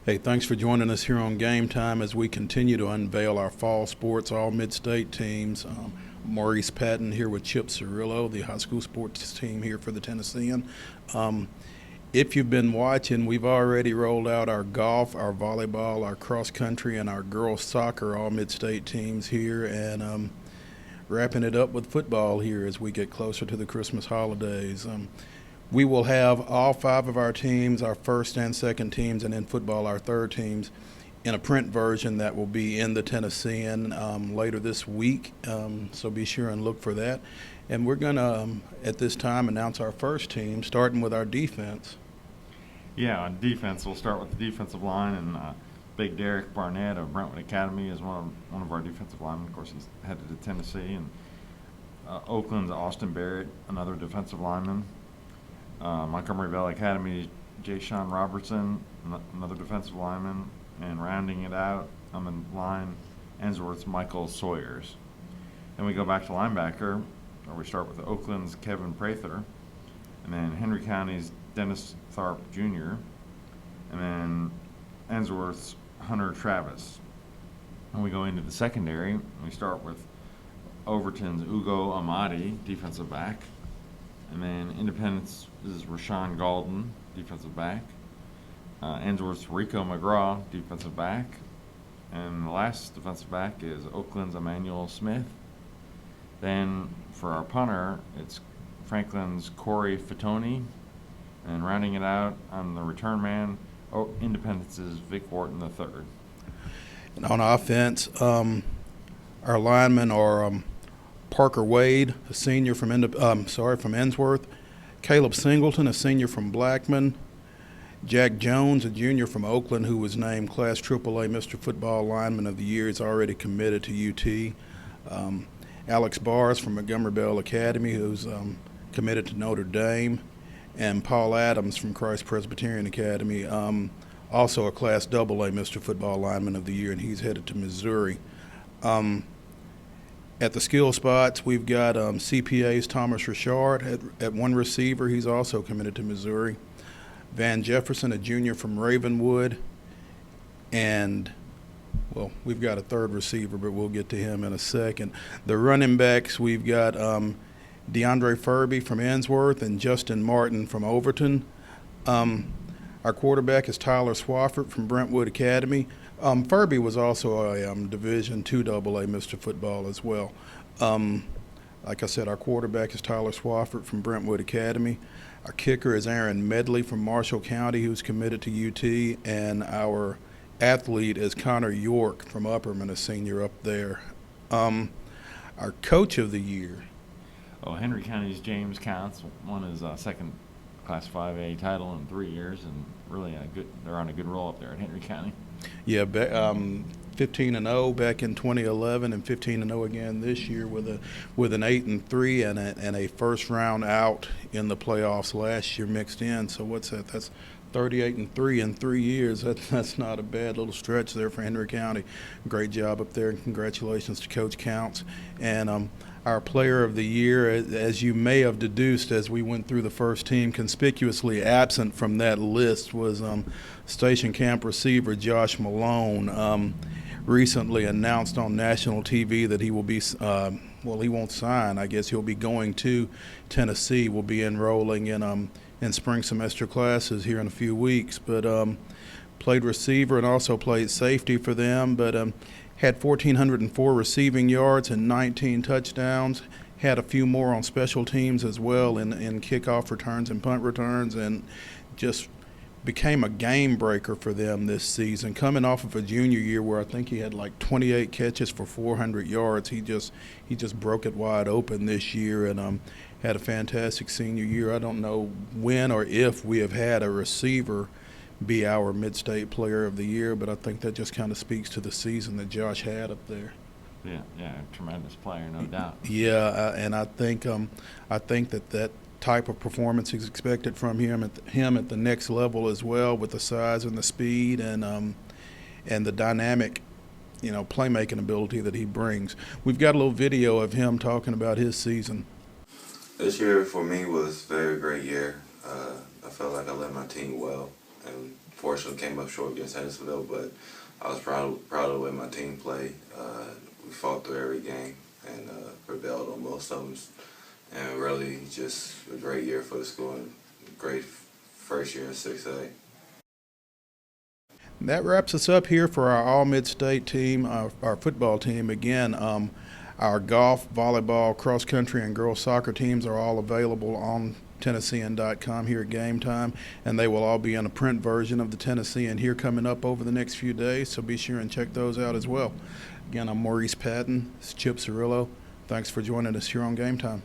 Hey, thanks for joining us here on Game Time as we continue to unveil our fall sports all-mid-state teams. Maurice Patton here with Chip Cirillo, the high school sports team here for the Tennessean. If you've been watching, we've already rolled out our golf, our volleyball, our cross country, and our girls soccer all-mid-state teams here, and wrapping it up with football here as we get closer to the Christmas holidays. We will have all five of our teams, our first and second teams, and in football, our third teams, in a print version that will be in the Tennessean later this week. So be sure and look for that. And we're going to, at this time, announce our first team, starting with our defense. Yeah, on defense, we'll start with the defensive line, and Big Derek Barnett of Brentwood Academy is one of our defensive linemen. Of course, he's headed to Tennessee. And Oakland's Austin Barrett, another defensive lineman. Montgomery Valley Academy, Jay Sean Robertson, another defensive lineman, and rounding it out on the line, Ainsworth's Michael Sawyers. Then we go back to linebacker, or we start with Oakland's Kevin Prather, and then Henry County's Dennis Tharp Jr., and then Ainsworth's Hunter Travis. And we go into the secondary, and we start with Overton's Ugo Amadi, defensive back. And then Independence is Rashawn Galden, defensive back. Ainsworth's Rico McGraw, defensive back. And the last defensive back is Oakland's Emmanuel Smith. Then for our punter, it's Franklin's Corey Fatoni. And rounding it out on the return man, Independence's Vic Wharton III. And on offense, our linemen are Parker Wade, a senior from Ainsworth. Caleb Singleton, a senior from Blackman. Jack Jones, a junior from Oakland, who was named Class AAA Mr. Football Lineman of the Year, is already committed to UT. Alex Bars from Montgomery Bell Academy, who's committed to Notre Dame. And Paul Adams from Christ Presbyterian Academy, also a Class AA Mr. Football Lineman of the Year, and he's headed to Missouri. At the skill spots, we've got CPA's Thomas Richard at one receiver. He's also committed to Missouri. Van Jefferson, a junior from Ravenwood. And, well, we've got a third receiver, but we'll get to him in a second. The running backs, we've got DeAndre Furby from Ainsworth and Justin Martin from Overton. Our quarterback is Tyler Swafford from Brentwood Academy. Furby was also a Division II AA Mr. Football as well. Like I said, our quarterback is Tyler Swafford from Brentwood Academy. Our kicker is Aaron Medley from Marshall County, who's committed to UT. And our athlete is Connor York from Upperman, a senior up there. Our coach of the year. Oh, Henry County's James Counts won his second Class 5A title in 3 years, and really they're on a good roll up there at Henry County. Yeah, 15-0 back in 2011, and 15-0 again this year with an 8-3 and a first round out in the playoffs last year mixed in. So what's that? That's 38-3 in 3 years. That's not a bad little stretch there for Henry County. Great job up there, and congratulations to Coach Counts. And our player of the year, as you may have deduced as we went through the first team, conspicuously absent from that list was station camp receiver Josh Malone. Recently announced on national TV that he will be, he won't sign. I guess he'll be going to Tennessee. Will be enrolling in spring semester classes here in a few weeks. But played receiver and also played safety for them. But had 1,404 receiving yards and 19 touchdowns. Had a few more on special teams as well in kickoff returns and punt returns, and just became a game breaker for them this season. Coming off of a junior year where I think he had like 28 catches for 400 yards, he just broke it wide open this year and had a fantastic senior year. I don't know when or if we have had a receiver be our Mid-State Player of the Year, but I think that just kind of speaks to the season that Josh had up there. Yeah, tremendous player, no doubt. Yeah, and I think that type of performance is expected from him at the next level as well, with the size and the speed and the dynamic, playmaking ability that he brings. We've got a little video of him talking about his season. This year for me was a very great year. I felt like I led my team well. and fortunately came up short against Tennessean, but I was proud of the way my team played. We fought through every game and prevailed on most of them, and really just a great year for the school and great first year in 6A. That wraps us up here for our All-Midstate team, our football team. Again, our golf, volleyball, cross country, and girls soccer teams are all available on Tennessean.com here at Game Time, and they will all be in a print version of the Tennessean here coming up over the next few days, so be sure and check those out as well. Again, I'm Maurice Patton. This is Chip Cirillo. Thanks for joining us here on Game Time.